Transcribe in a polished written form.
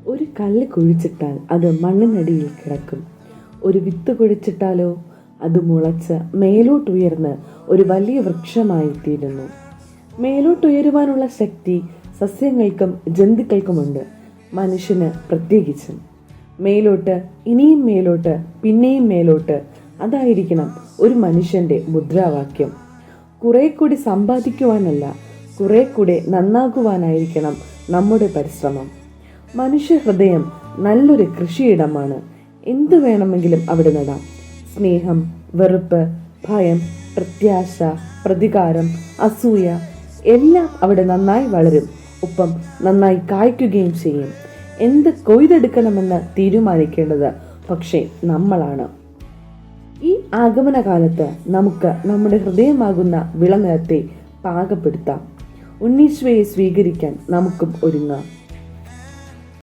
ഒരു കല്ല് കുഴിച്ചിട്ടാൽ അത് മണ്ണിനടിയിൽ കിടക്കും. ഒരു വിത്ത് കുഴിച്ചിട്ടാലോ അത് മുളച്ച് മേലോട്ടുയർന്ന് ഒരു വലിയ വൃക്ഷമായി തീരുന്നു. മേലോട്ടുയരുവാനുള്ള ശക്തി സസ്യങ്ങൾക്കും ജന്തുക്കൾക്കുമുണ്ട്, മനുഷ്യന് പ്രത്യേകിച്ചും. മേലോട്ട്, ഇനിയും മേലോട്ട്, പിന്നെയും മേലോട്ട്, അതായിരിക്കണം ഒരു മനുഷ്യന്റെ മുദ്രാവാക്യം. കുറെ കൂടി സമ്പാദിക്കുവാനല്ല, കുറെ കൂടെ നന്നാകുവാനായിരിക്കണം നമ്മുടെ പരിശ്രമം. മനുഷ്യ ഹൃദയം നല്ലൊരു കൃഷിയിടമാണ്. എന്തു വേണമെങ്കിലും അവിടെ നടാം. സ്നേഹം, വെറുപ്പ്, ഭയം, പ്രത്യാശ, പ്രതികാരം, അസൂയ എല്ലാം അവിടെ നന്നായി വളരും. ഒപ്പം നന്നായി കായ്ക്കുകയും ചെയ്യും. എന്ത് കൊയ്തെടുക്കണമെന്ന് തീരുമാനിക്കേണ്ടത് പക്ഷേ നമ്മളാണ്. ഈ ആഗമന കാലത്ത് നമുക്ക് നമ്മുടെ ഹൃദയമാകുന്ന വിളനിലത്തെ പാകപ്പെടുത്താം. ഉണ്ണീശ്വയെ സ്വീകരിക്കാൻ നമുക്കും ഒരുങ്ങാം.